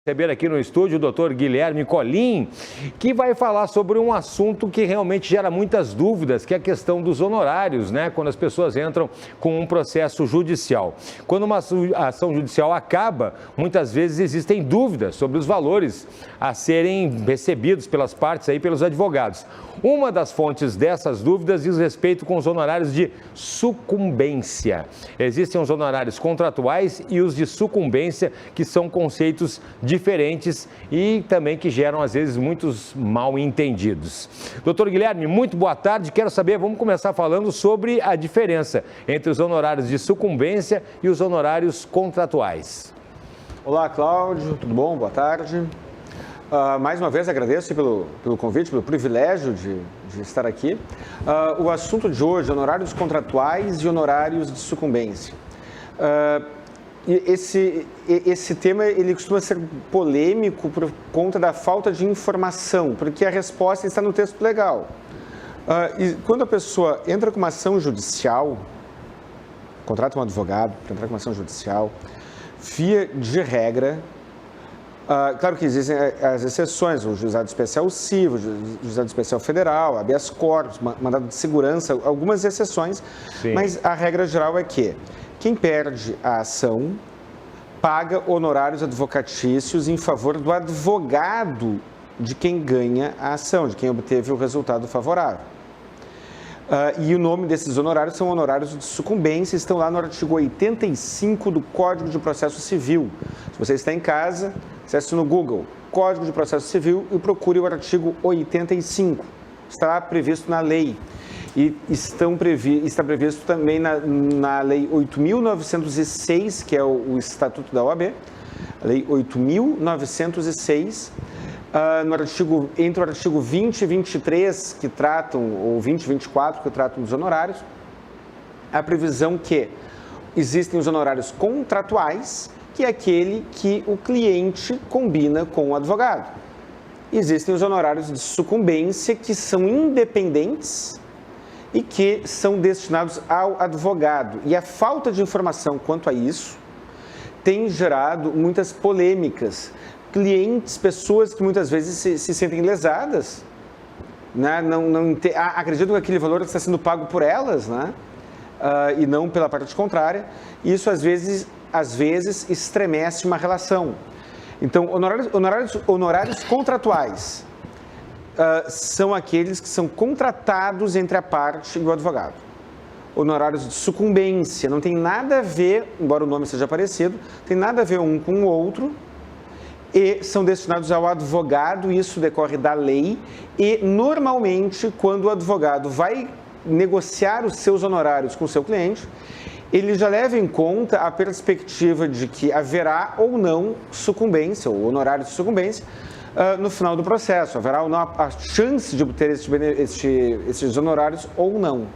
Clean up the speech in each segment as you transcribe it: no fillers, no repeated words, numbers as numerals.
Receber aqui no estúdio o Dr. Guilherme Colin, que vai falar sobre um assunto que realmente gera muitas dúvidas, que é a questão dos honorários, né? Quando as pessoas entram com um processo judicial. Quando uma ação judicial acaba, muitas vezes existem dúvidas sobre os valores a serem recebidos pelas partes aí, pelos advogados. Uma das fontes dessas dúvidas diz respeito com os honorários de sucumbência. Existem os honorários contratuais e os de sucumbência, que são conceitos diferentes e também que geram, às vezes, muitos mal-entendidos. Doutor Guilherme, muito boa tarde. Quero saber, vamos começar falando sobre a diferença entre os honorários de sucumbência e os honorários contratuais. Olá, Cláudio, tudo bom? Boa tarde. Mais uma vez agradeço pelo convite, pelo privilégio de estar aqui. O assunto de hoje, honorários contratuais e honorários de sucumbência. Esse tema ele costuma ser polêmico por conta da falta de informação, porque a resposta está no texto legal. E quando a pessoa entra com uma ação judicial, contrata um advogado para entrar com uma ação judicial, via de regra, claro que existem as exceções, o Juizado Especial Civil, o Juizado Especial Federal, habeas corpus, mandado de segurança, algumas exceções, sim, mas a regra geral é que quem perde a ação paga honorários advocatícios em favor do advogado de quem ganha a ação, de quem obteve o resultado favorável. E o nome desses honorários são honorários de sucumbência, estão lá no artigo 85 do Código de Processo Civil. Se você está em casa, acesse no Google Código de Processo Civil e procure o artigo 85. Está previsto na lei. E está previsto também na Lei 8.906, que é o Estatuto da OAB, a Lei 8.906, entre o artigo 20 e 23, que tratam, ou 20 e 24, que tratam dos honorários, a previsão que existem os honorários contratuais, que é aquele que o cliente combina com o advogado. Existem os honorários de sucumbência, que são independentes e que são destinados ao advogado. E a falta de informação quanto a isso tem gerado muitas polêmicas. Clientes, pessoas que muitas vezes se sentem lesadas, né? Acreditam que aquele valor está sendo pago por elas, né? E não pela parte contrária. Isso, às vezes estremece uma relação. Então, honorários contratuais são aqueles que são contratados entre a parte e o advogado. Honorários de sucumbência não tem nada a ver, embora o nome seja parecido, tem nada a ver um com o outro e são destinados ao advogado, isso decorre da lei e, normalmente, quando o advogado vai negociar os seus honorários com o seu cliente, ele já leva em conta a perspectiva de que haverá ou não sucumbência, ou honorário de sucumbência, no final do processo. Haverá ou não a chance de obter esses honorários ou não.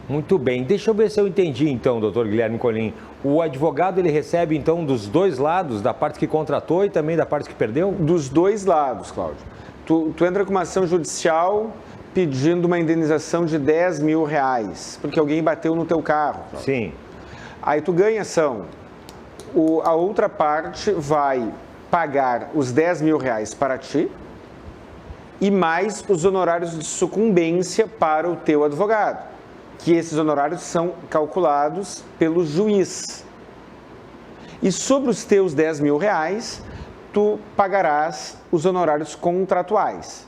Muito bem. Deixa eu ver se eu entendi, então, doutor Guilherme Colin. O advogado, ele recebe, então, dos dois lados, da parte que contratou e também da parte que perdeu? Dos dois lados, Cláudio. Tu entra com uma ação judicial pedindo uma indenização de R$10 mil, porque alguém bateu no teu carro, Cláudio. Sim. Aí tu ganha ação. A outra parte vai pagar os R$10 mil para ti e mais os honorários de sucumbência para o teu advogado, que esses honorários são calculados pelo juiz. E sobre os teus R$10 mil, tu pagarás os honorários contratuais.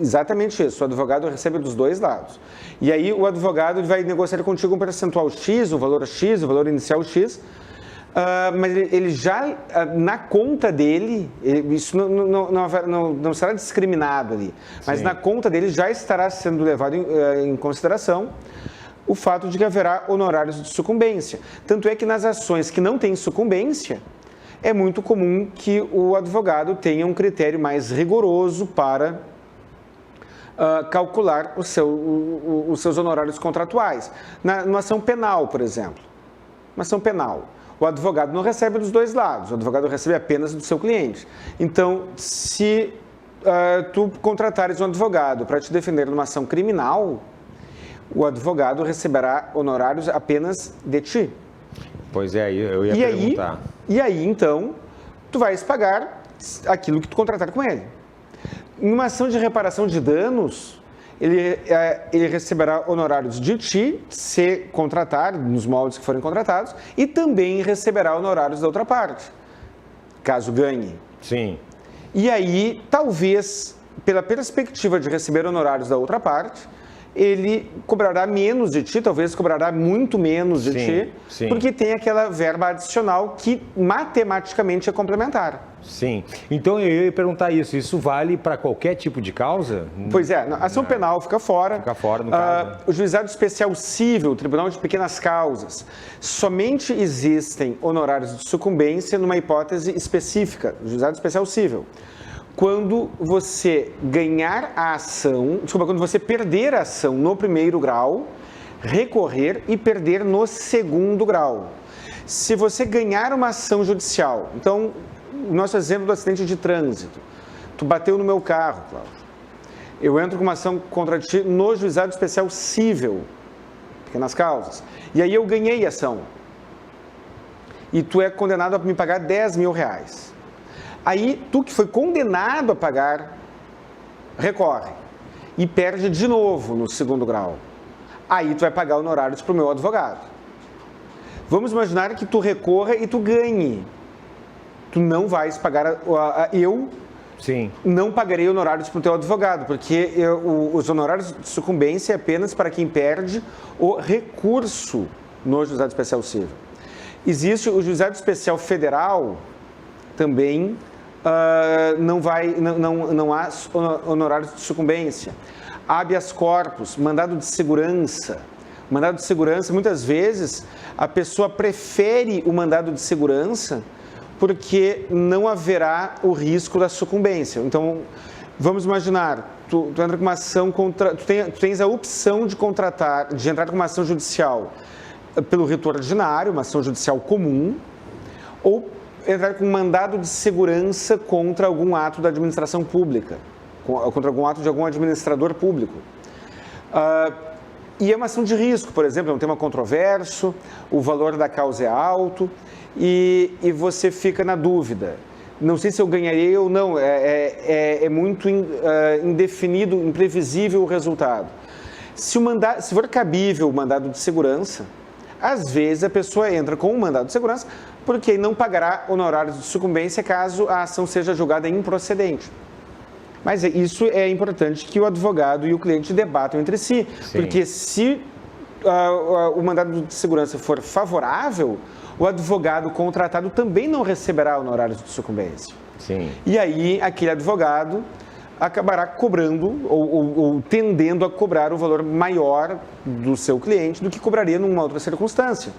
Exatamente isso, o advogado recebe dos dois lados. E aí o advogado vai negociar contigo um percentual X, o valor inicial X, mas ele já, na conta dele, isso não será discriminado ali, mas sim, na conta dele já estará sendo levado em consideração o fato de que haverá honorários de sucumbência. Tanto é que nas ações que não têm sucumbência, é muito comum que o advogado tenha um critério mais rigoroso para calcular os seus honorários contratuais. Numa ação penal, por exemplo, uma ação penal, o advogado não recebe dos dois lados, o advogado recebe apenas do seu cliente. Então, se tu contratares um advogado para te defender numa ação criminal, o advogado receberá honorários apenas de ti. Pois é, eu ia perguntar. E aí, então, tu vais pagar aquilo que tu contratar com ele. Em uma ação de reparação de danos, ele receberá honorários de ti, se contratar, nos moldes que forem contratados, e também receberá honorários da outra parte, caso ganhe. Sim. E aí, talvez, pela perspectiva de receber honorários da outra parte, ele cobrará menos de ti, talvez cobrará muito menos de ti, porque tem aquela verba adicional que matematicamente é complementar. Sim. Então eu ia perguntar isso vale para qualquer tipo de causa? Pois é, a ação penal fica fora. Fica fora, no caso. O juizado especial civil, o tribunal de pequenas causas, somente existem honorários de sucumbência numa hipótese específica, juizado especial civil. Quando você ganhar a ação, quando você perder a ação no primeiro grau, recorrer e perder no segundo grau. Se você ganhar uma ação judicial, então, o nosso exemplo do acidente de trânsito, tu bateu no meu carro, Cláudio, eu entro com uma ação contra ti no juizado especial civil, pequenas causas, e aí eu ganhei a ação, e tu é condenado a me pagar R$10.000. Aí, tu que foi condenado a pagar, recorre e perde de novo no segundo grau. Aí, tu vai pagar honorários para o meu advogado. Vamos imaginar que tu recorra e tu ganhe. Tu não vais pagar, eu não pagarei honorários para o teu advogado, porque os honorários de sucumbência é apenas para quem perde o recurso no juizado especial civil. Existe o juizado especial federal, também não há honorários de sucumbência. Habeas corpus, mandado de segurança. Mandado de segurança, muitas vezes, a pessoa prefere o mandado de segurança porque não haverá o risco da sucumbência. Então, vamos imaginar, tu entra com uma ação contra... Tu tens a opção de entrar com uma ação judicial pelo rito ordinário, uma ação judicial comum, ou entrar com um mandado de segurança contra algum ato da administração pública, contra algum ato de algum administrador público. E é uma ação de risco, por exemplo, é um tema controverso, o valor da causa é alto e você fica na dúvida. Não sei se eu ganharei ou não, é muito indefinido, imprevisível o resultado. Se for cabível o mandado de segurança, às vezes a pessoa entra com um mandado de segurança porque não pagará honorários de sucumbência caso a ação seja julgada improcedente. Mas isso é importante que o advogado e o cliente debatam entre si, porque se o mandado de segurança for favorável, o advogado contratado também não receberá honorários de sucumbência. E aí aquele advogado acabará cobrando ou tendendo a cobrar o valor maior do seu cliente do que cobraria numa outra circunstância.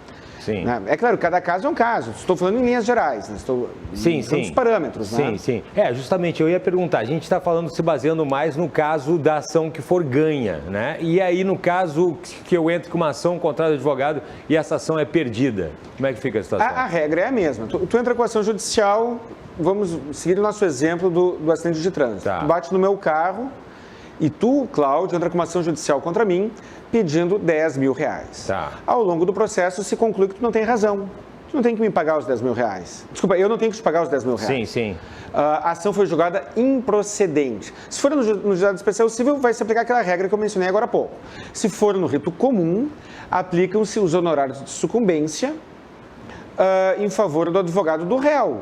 É claro, cada caso é um caso. Estou falando em linhas gerais, né? Estou falando dos parâmetros. Justamente, eu ia perguntar, a gente está falando, se baseando mais no caso da ação que for ganha, né? E aí, no caso que eu entro com uma ação contra o advogado e essa ação é perdida, como é que fica a situação? A regra é a mesma. Tu entra com ação judicial, vamos seguir o nosso exemplo do acidente de trânsito. Tu bate no meu carro e tu, Cláudio, entra com uma ação judicial contra mim pedindo R$10.000. Ao longo do processo se conclui que tu não tem razão. Tu não tem que me pagar os R$10.000. Desculpa, eu não tenho que te pagar os R$10.000. A ação foi julgada improcedente. Se for no juizado especial civil, vai se aplicar aquela regra que eu mencionei agora há pouco. Se for no rito comum, aplicam-se os honorários de sucumbência em favor do advogado do réu.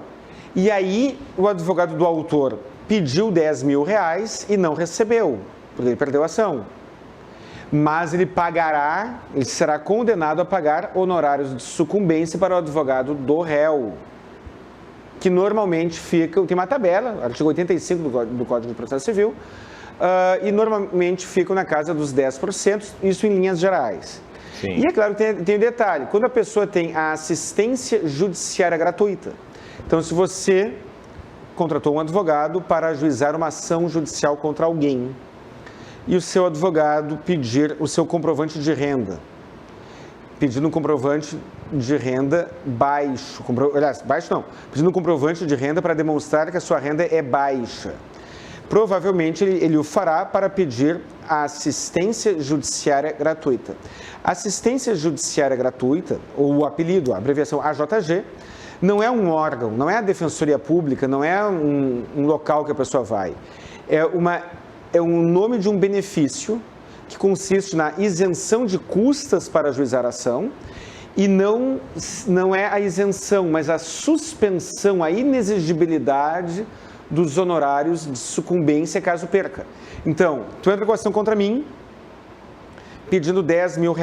E aí, o advogado do autor pediu R$10.000 e não recebeu, porque ele perdeu a ação. Mas ele será condenado a pagar honorários de sucumbência para o advogado do réu, que normalmente tem uma tabela, artigo 85 do Código de Processo Civil, e normalmente ficam na casa dos 10%, isso em linhas gerais. E é claro que tem um detalhe, quando a pessoa tem a assistência judiciária gratuita, então se você contratou um advogado para ajuizar uma ação judicial contra alguém, e o seu advogado pedir o seu comprovante de renda, pedindo um comprovante de renda baixo, pedindo um comprovante de renda para demonstrar que a sua renda é baixa. Provavelmente ele o fará para pedir a assistência judiciária gratuita. Assistência judiciária gratuita, ou o apelido, a abreviação AJG, não é um órgão, não é a Defensoria Pública, não é um local que a pessoa vai. É um nome de um benefício que consiste na isenção de custas para ajuizar a ação e não é a isenção, mas a suspensão, a inexigibilidade dos honorários de sucumbência caso perca. Então, tu entra com ação contra mim pedindo R$10 mil.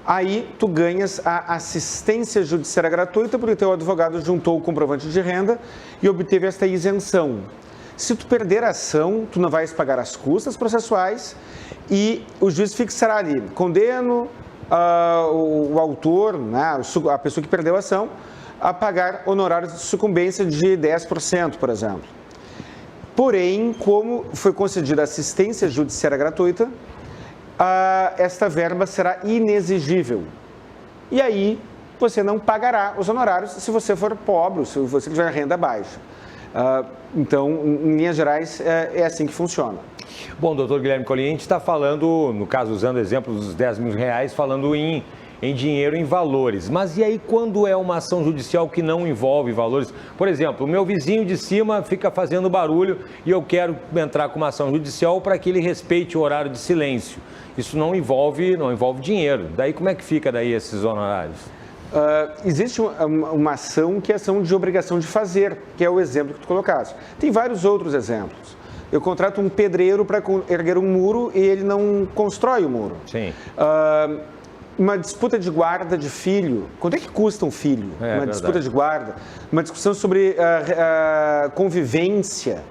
Aí tu ganhas a assistência judiciária gratuita porque teu advogado juntou o comprovante de renda e obteve esta isenção. Se tu perder a ação, tu não vais pagar as custas processuais e o juiz fixará ali, condeno o autor, né, a pessoa que perdeu a ação, a pagar honorários de sucumbência de 10%, por exemplo. Porém, como foi concedida assistência judiciária gratuita, esta verba será inexigível. E aí, você não pagará os honorários se você for pobre, se você tiver renda baixa. Então, em linhas gerais, é assim que funciona. Bom, doutor Guilherme Colin, a gente está falando, no caso, usando o exemplo dos R$10 mil, falando em dinheiro, em valores. Mas e aí quando é uma ação judicial que não envolve valores? Por exemplo, o meu vizinho de cima fica fazendo barulho e eu quero entrar com uma ação judicial para que ele respeite o horário de silêncio. Isso não envolve dinheiro. Daí como é que fica daí esses honorários? Existe uma ação que é ação de obrigação de fazer, que é o exemplo que tu colocaste. Tem vários outros exemplos. Eu contrato um pedreiro para erguer um muro e ele não constrói o muro. Sim. Uma disputa de guarda de filho. Quanto é que custa um filho? Uma disputa de guarda. Uma discussão sobre convivência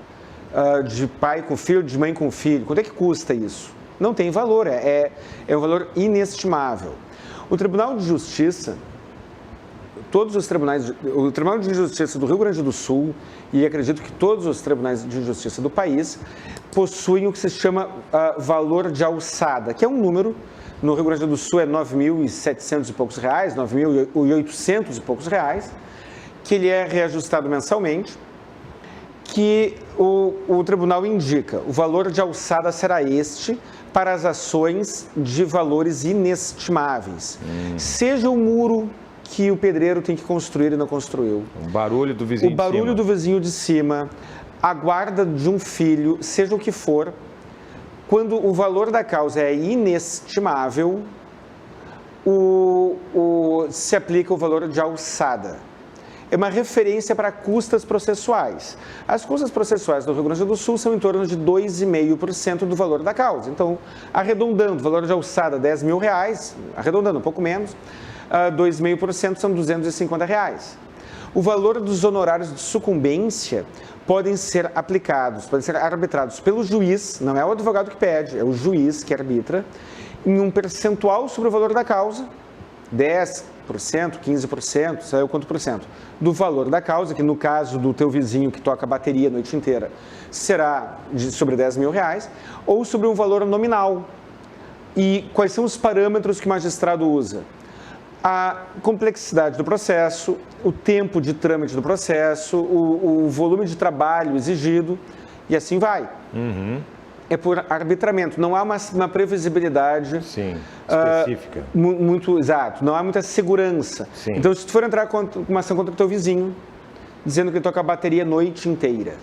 de pai com filho, de mãe com filho. Quanto é que custa isso? Não tem valor, é um valor inestimável. O Tribunal de Justiça, o Tribunal de Justiça do Rio Grande do Sul, e acredito que todos os tribunais de justiça do país, possuem o que se chama valor de alçada, que é um número, no Rio Grande do Sul é R$9.700 e poucos reais, R$9.800 e poucos reais, que ele é reajustado mensalmente, que o tribunal indica, o valor de alçada será este para as ações de valores inestimáveis. Seja o muro que o pedreiro tem que construir e não construiu. O barulho do vizinho de cima. O barulho do vizinho de cima, a guarda de um filho, seja o que for, quando o valor da causa é inestimável, se aplica o valor de alçada. É uma referência para custas processuais. As custas processuais do Rio Grande do Sul são em torno de 2,5% do valor da causa. Então, arredondando, o valor de alçada R$10 mil, arredondando um pouco menos, 2,5% são R$250. O valor dos honorários de sucumbência podem ser aplicados, podem ser arbitrados pelo juiz, não é o advogado que pede, é o juiz que arbitra, em um percentual sobre o valor da causa, 10%, 15%, sabe quanto por cento, do valor da causa, que no caso do teu vizinho que toca bateria a noite inteira, será sobre R$10 mil, ou sobre um valor nominal. E quais são os parâmetros que o magistrado usa? A complexidade do processo, o tempo de trâmite do processo, o volume de trabalho exigido, e assim vai. É por arbitramento, não há uma previsibilidade específica. Muito exato, não há muita segurança. Sim. Então, se tu for entrar com uma ação contra o teu vizinho, dizendo que ele toca a bateria a noite inteira,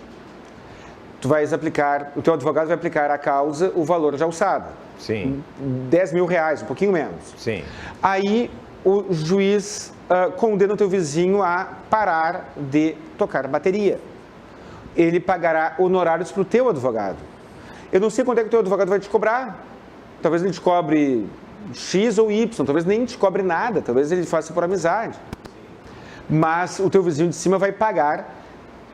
o teu advogado vai aplicar à causa o valor de alçada. Sim. R$10 mil, um pouquinho menos. Sim. Aí o juiz condena o teu vizinho a parar de tocar bateria. Ele pagará honorários para o teu advogado. Eu não sei quanto é que o teu advogado vai te cobrar. Talvez ele te cobre X ou Y, talvez nem te cobre nada, talvez ele faça por amizade. Mas o teu vizinho de cima vai pagar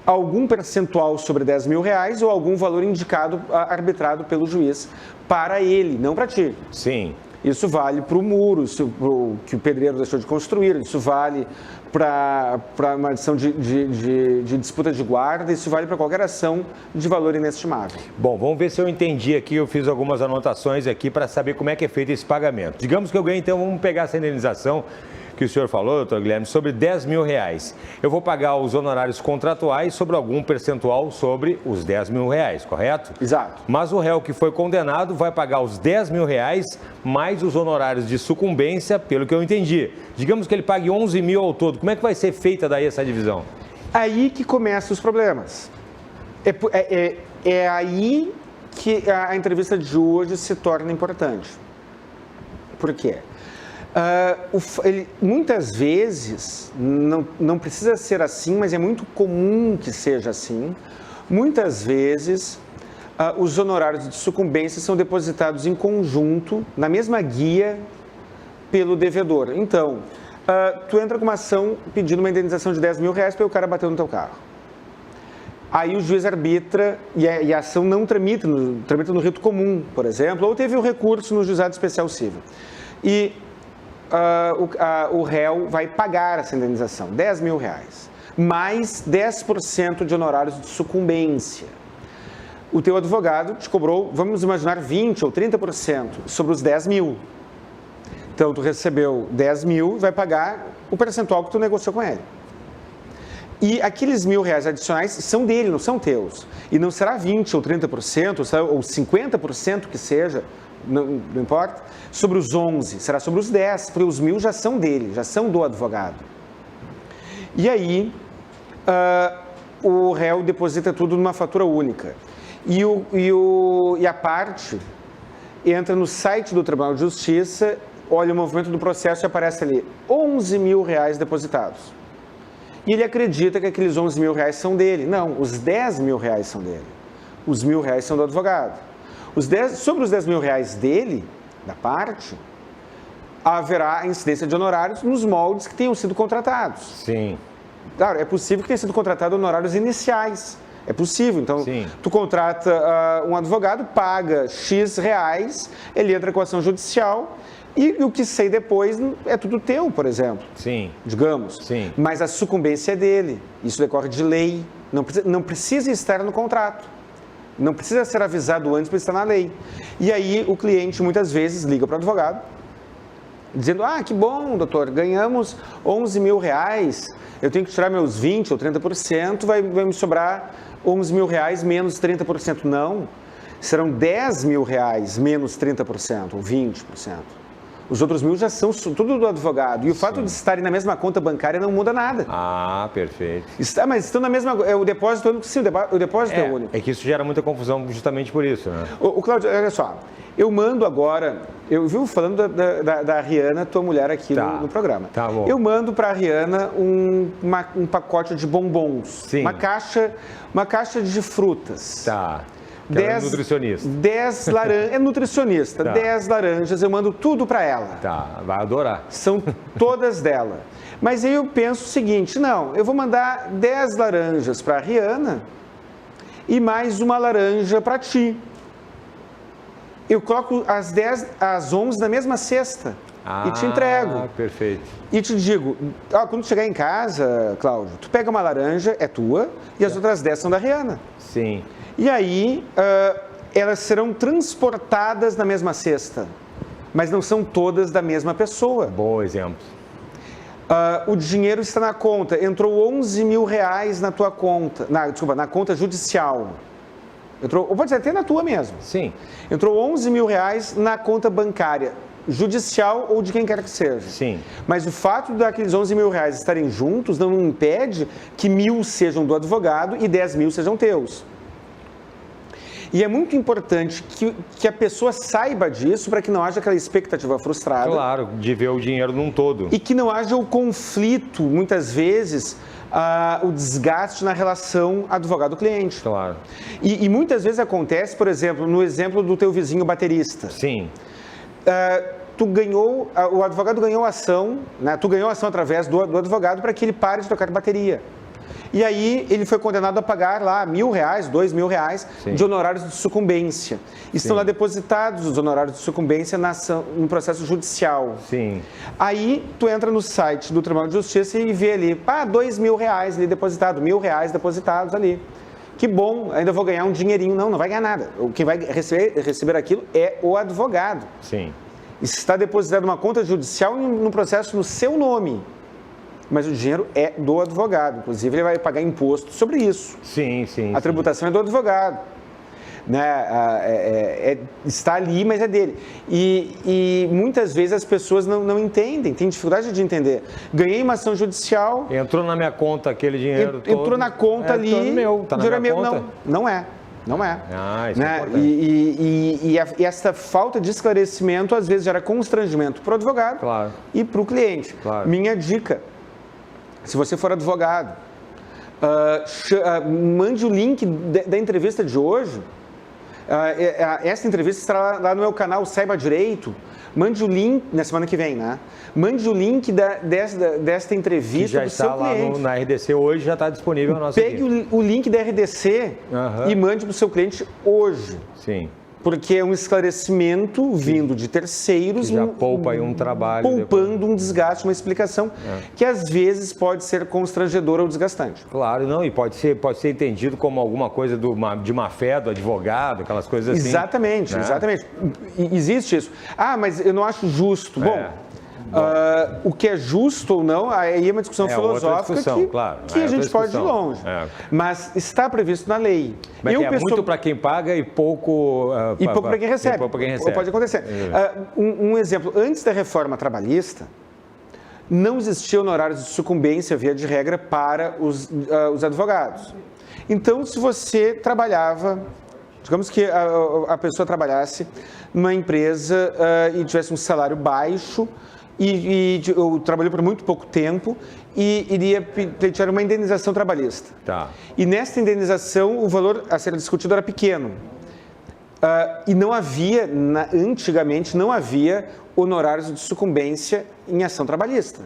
algum percentual sobre R$10 mil ou algum valor indicado, arbitrado pelo juiz para ele, não para ti. Sim. Isso vale para o muro, que o pedreiro deixou de construir, isso vale para uma ação de disputa de guarda, isso vale para qualquer ação de valor inestimável. Bom, vamos ver se eu entendi aqui, eu fiz algumas anotações aqui para saber como é que é feito esse pagamento. Digamos que eu ganhei, então vamos pegar essa indenização, que o senhor falou, doutor Guilherme, sobre R$10 mil. Eu vou pagar os honorários contratuais sobre algum percentual sobre os R$10 mil, correto? Exato. Mas o réu que foi condenado vai pagar os R$10 mil mais os honorários de sucumbência, pelo que eu entendi. Digamos que ele pague 11 mil ao todo. Como é que vai ser feita daí essa divisão? Aí que começam os problemas. É aí que a entrevista de hoje se torna importante. Por quê? Muitas vezes, não precisa ser assim, mas é muito comum que seja assim. Muitas vezes, os honorários de sucumbência são depositados em conjunto, na mesma guia, pelo devedor. Então, tu entra com uma ação pedindo uma indenização de R$10 mil para o cara bater no teu carro. Aí o juiz arbitra e a ação não tramita no rito comum, por exemplo, ou teve o recurso no juizado especial civil. E o réu vai pagar essa indenização, R$10 mil, mais 10% de honorários de sucumbência. O teu advogado te cobrou, vamos imaginar, 20% ou 30% sobre os R$10 mil. Então, tu recebeu R$10 mil e vai pagar o percentual que tu negociou com ele. E aqueles R$1.000 adicionais são dele, não são teus. E não será 20% ou 30%, ou 50% que seja, não importa, sobre os 11, será sobre os 10, porque os 1.000 já são dele, já são do advogado. E aí, o réu deposita tudo numa fatura única. E a parte entra no site do Tribunal de Justiça, olha o movimento do processo e aparece ali R$11 mil depositados. E ele acredita que aqueles R$11 mil são dele. Não, os R$10 mil são dele. Os R$1.000 são do advogado. Sobre os R$10 mil dele, da parte, haverá a incidência de honorários nos moldes que tenham sido contratados. Sim. Claro, é possível que tenha sido contratado honorários iniciais. É possível. Então, sim, tu contrata um advogado, paga X reais, ele entra com a ação judicial e o que sai depois é tudo teu, por exemplo. Sim. Digamos. Sim. Mas a sucumbência é dele. Isso decorre de lei. Não precisa estar no contrato. Não precisa ser avisado antes para estar na lei. E aí o cliente muitas vezes liga para o advogado, dizendo, que bom, doutor, ganhamos R$11 mil, eu tenho que tirar meus 20% ou 30%, vai me sobrar R$11 mil menos 30%. Não, serão R$10 mil menos 30% ou 20%. Os outros 1.000 já são tudo do advogado. E o fato de estarem na mesma conta bancária não muda nada. Perfeito. Mas estão na mesma... O depósito é único, sim, o depósito é único. É que isso gera muita confusão justamente por isso, né? O Cláudio, olha só. Eu mando agora... Eu vivo falando da Rihanna, tua mulher, aqui no programa. Tá bom. Eu mando para a Rihanna um pacote de bombons. Sim. Uma caixa de frutas. Tá. 10 nutricionista. 10 laranjas. É nutricionista. Tá. 10 laranjas, eu mando tudo para ela. Tá, vai adorar. São todas dela. Mas aí eu penso o seguinte, não, eu vou mandar 10 laranjas para a Rihanna e mais uma laranja para ti. Eu coloco as 11 na mesma cesta e te entrego. Perfeito. E te digo, quando chegar em casa, Cláudio, tu pega uma laranja, é tua, e as outras 10 são da Rihanna. Sim. E aí, elas serão transportadas na mesma cesta, mas não são todas da mesma pessoa. Bom exemplo. O dinheiro está na conta, entrou R$11 mil na tua conta, na conta judicial. Ou pode ser até na tua mesmo. Sim. Entrou R$11 mil na conta bancária, judicial ou de quem quer que seja. Sim. Mas o fato daqueles R$11 mil estarem juntos não impede que 1.000 sejam do advogado e 10 mil sejam teus. E é muito importante que a pessoa saiba disso para que não haja aquela expectativa frustrada. Claro, de ver o dinheiro num todo. E que não haja o conflito, muitas vezes, o desgaste na relação advogado-cliente. Claro. E muitas vezes acontece, por exemplo, no exemplo do teu vizinho baterista. Sim. O advogado ganhou a ação, né? Tu ganhou a ação através do advogado para que ele pare de tocar bateria. E aí ele foi condenado a pagar lá R$1.000, R$2 mil de honorários de sucumbência. Estão lá depositados os honorários de sucumbência no processo judicial. Sim. Aí tu entra no site do Tribunal de Justiça e vê ali, R$2 mil ali depositado, R$1.000 depositados ali. Que bom, ainda vou ganhar um dinheirinho. Não vai ganhar nada. Quem vai receber aquilo é o advogado. Sim. está depositado numa conta judicial no processo no seu nome. Mas o dinheiro é do advogado. Inclusive, ele vai pagar imposto sobre isso. Sim. A tributação é do advogado. Né? Está ali, mas é dele. E muitas vezes as pessoas não entendem, têm dificuldade de entender. Ganhei uma ação judicial... Entrou na minha conta aquele dinheiro todo. Entrou na conta ali... Tá na minha conta. Não é. Isso né? É importante. E essa falta de esclarecimento, às vezes, gera constrangimento para o advogado e para o cliente. Claro. Minha dica, se você for advogado, mande o link da entrevista de hoje. Essa entrevista estará lá no meu canal Saiba Direito. Mande o link, na semana que vem, né? Mande o link desta entrevista do seu cliente. Já está lá na RDC hoje, já está disponível a nossa Pegue o link da RDC e mande para o seu cliente hoje. Sim. Porque é um esclarecimento vindo de terceiros. Que já poupa aí um trabalho. Poupando um desgaste, uma explicação que às vezes pode ser constrangedora ou desgastante. Claro, não, e pode ser entendido como alguma coisa de má fé do advogado, aquelas coisas assim. Exatamente. Existe isso. Mas eu não acho justo. Bom, o que é justo ou não, aí é uma discussão filosófica que a gente pode ir longe. Mas está previsto na lei. Muito para quem paga e pouco para quem recebe. Pode acontecer. Um exemplo, antes da reforma trabalhista, não existia honorários de sucumbência, via de regra, para os advogados. Então, se você trabalhava, digamos que a pessoa trabalhasse numa empresa e tivesse um salário baixo, eu trabalhei por muito pouco tempo e iria pleitear uma indenização trabalhista. E nesta indenização, o valor a ser discutido era pequeno. E não havia, antigamente, não havia honorários de sucumbência em ação trabalhista.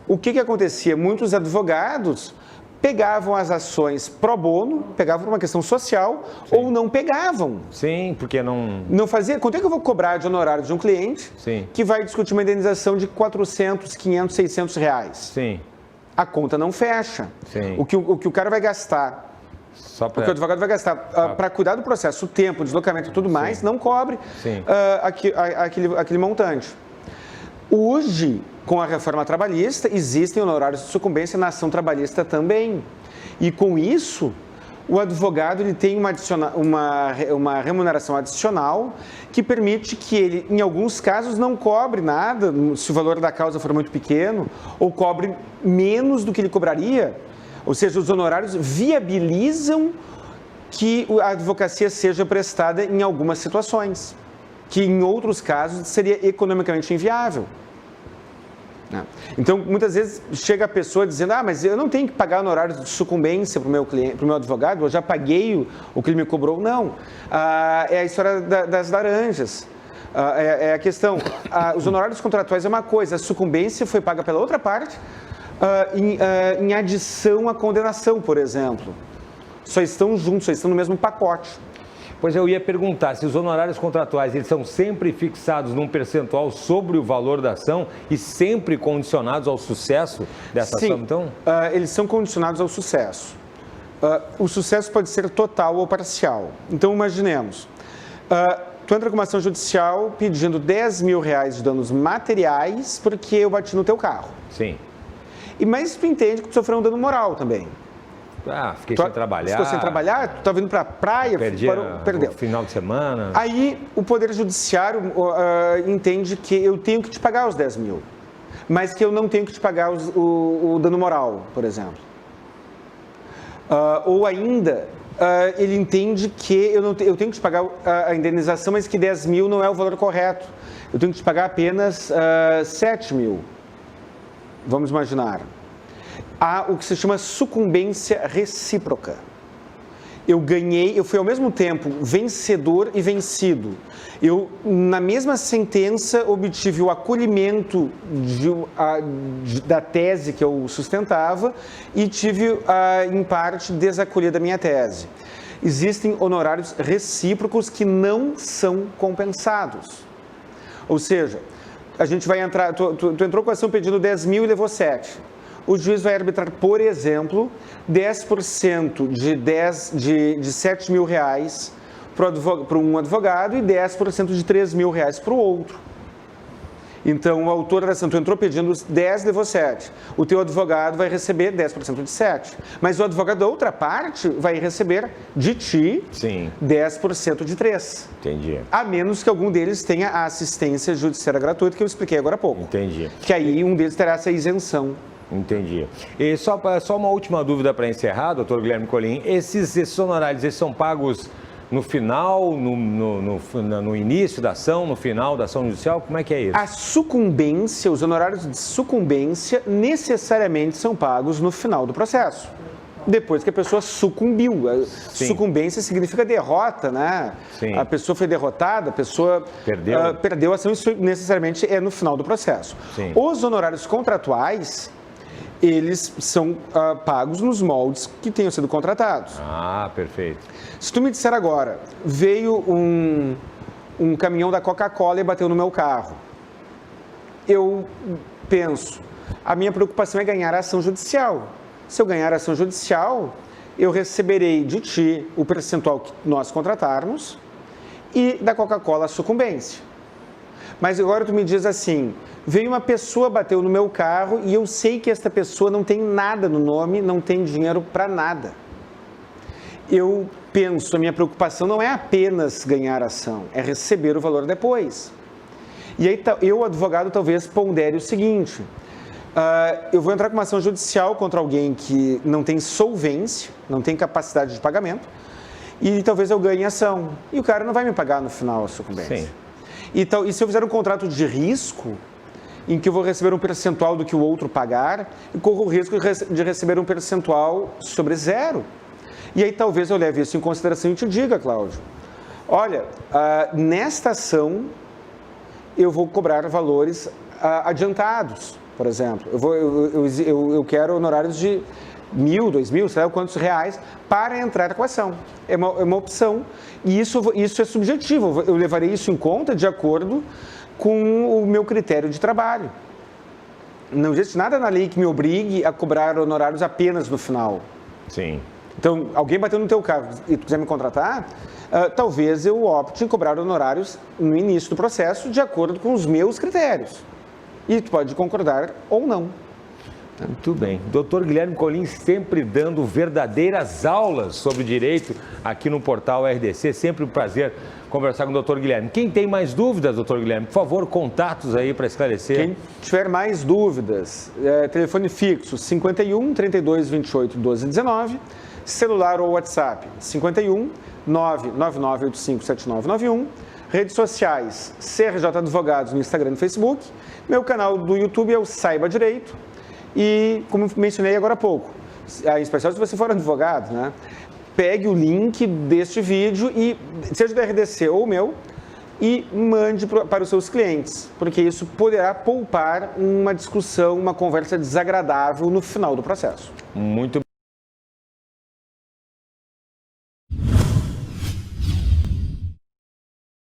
O que acontecia? Muitos advogados pegavam as ações pro bono, pegavam por uma questão social, ou não pegavam. Sim, porque não... Não fazia. Quanto é que eu vou cobrar de honorário de um cliente que vai discutir uma indenização de 400, 500, 600 reais? Sim. A conta não fecha. Sim. O que o cara vai gastar, o que o advogado vai gastar para cuidar do processo, o tempo, o deslocamento e tudo mais, não cobre aquele montante. Hoje, com a reforma trabalhista, existem honorários de sucumbência na ação trabalhista também. E com isso, o advogado ele tem uma remuneração adicional que permite que ele, em alguns casos, não cobre nada, se o valor da causa for muito pequeno, ou cobre menos do que ele cobraria. Ou seja, os honorários viabilizam que a advocacia seja prestada em algumas situações, que em outros casos seria economicamente inviável. Então, muitas vezes chega a pessoa dizendo, mas eu não tenho que pagar honorários de sucumbência para o meu cliente, para o meu advogado, eu já paguei o que ele me cobrou. Não, é a história das laranjas. É a questão, os honorários contratuais é uma coisa, a sucumbência foi paga pela outra parte em adição à condenação, por exemplo. Só estão juntos, só estão no mesmo pacote. Pois eu ia perguntar, se os honorários contratuais eles são sempre fixados num percentual sobre o valor da ação e sempre condicionados ao sucesso dessa ação, então? Eles são condicionados ao sucesso. O sucesso pode ser total ou parcial. Então, imaginemos, tu entra com uma ação judicial pedindo 10 mil reais de danos materiais porque eu bati no teu carro. Sim. Mas tu entende que tu sofreu um dano moral também. Fiquei sem trabalhar. Ficou sem trabalhar, tu tá vindo para a praia, perdeu. O final de semana. Aí o Poder Judiciário entende que eu tenho que te pagar os 10 mil, mas que eu não tenho que te pagar o dano moral, por exemplo. Ou ainda, ele entende que eu tenho que te pagar a indenização, mas que 10 mil não é o valor correto. Eu tenho que te pagar apenas 7 mil. Vamos imaginar. Há o que se chama sucumbência recíproca. Eu fui ao mesmo tempo vencedor e vencido. Eu, na mesma sentença, obtive o acolhimento da tese que eu sustentava e tive, em parte, desacolhida a minha tese. Existem honorários recíprocos que não são compensados. Ou seja, a gente vai entrar, tu entrou com a ação pedindo 10 mil e levou 7. O juiz vai arbitrar, por exemplo, 10% de 7 mil reais para um advogado e 10% de R$3.000 para o outro. Então, o autor da ação, tu entrou pedindo 10, levou 7. O teu advogado vai receber 10% de 7. Mas o advogado da outra parte vai receber de ti 10% de 3. Entendi. A menos que algum deles tenha a assistência judiciária gratuita, que eu expliquei agora há pouco. Entendi. Que aí um deles terá essa isenção. Entendi. E só uma última dúvida para encerrar, doutor Guilherme Colin. Esses honorários, eles são pagos no final, no início da ação, no final da ação judicial? Como é que é isso? A sucumbência, os honorários de sucumbência necessariamente são pagos no final do processo. Depois que a pessoa sucumbiu. Sucumbência significa derrota, né? Sim. A pessoa foi derrotada, a pessoa perdeu a ação, isso necessariamente é no final do processo. Sim. Os honorários contratuais, eles são pagos nos moldes que tenham sido contratados. Ah, perfeito. Se tu me disser agora, veio um caminhão da Coca-Cola e bateu no meu carro, eu penso, a minha preocupação é ganhar a ação judicial. Se eu ganhar a ação judicial, eu receberei de ti o percentual que nós contratarmos e da Coca-Cola a sucumbência. Mas agora tu me diz assim, veio uma pessoa, bateu no meu carro e eu sei que esta pessoa não tem nada no nome, não tem dinheiro para nada. Eu penso, a minha preocupação não é apenas ganhar a ação, é receber o valor depois. E aí eu, advogado, talvez pondere o seguinte, eu vou entrar com uma ação judicial contra alguém que não tem solvência, não tem capacidade de pagamento, e talvez eu ganhe a ação. E o cara não vai me pagar no final a sucumbência. Sim. E se eu fizer um contrato de risco, em que eu vou receber um percentual do que o outro pagar, e corro o risco de receber um percentual sobre zero. E aí talvez eu leve isso em consideração e te diga, Cláudio, olha, nesta ação eu vou cobrar valores adiantados, por exemplo. Eu quero honorários de 1.000, 2.000, sei lá quantos reais para entrar com a ação. É uma opção e isso é subjetivo. Eu levarei isso em conta de acordo com o meu critério de trabalho. Não existe nada na lei que me obrigue a cobrar honorários apenas no final. Sim. Então, alguém bateu no teu carro e tu quiser me contratar, talvez eu opte em cobrar honorários no início do processo de acordo com os meus critérios. E tu pode concordar ou não. Muito bem. Doutor Guilherme Colin sempre dando verdadeiras aulas sobre direito aqui no portal RDC. Sempre um prazer conversar com o doutor Guilherme. Quem tem mais dúvidas, doutor Guilherme, por favor, contatos aí para esclarecer. Quem tiver mais dúvidas, telefone fixo 51 32 28 12 19, celular ou WhatsApp 51 99985 7991, redes sociais CRJ Advogados no Instagram e no Facebook, meu canal do YouTube é o Saiba Direito. E, como mencionei agora há pouco, em especial se você for advogado, né? Pegue o link deste vídeo, e seja do RDC ou meu, e mande para os seus clientes, porque isso poderá poupar uma discussão, uma conversa desagradável no final do processo. Muito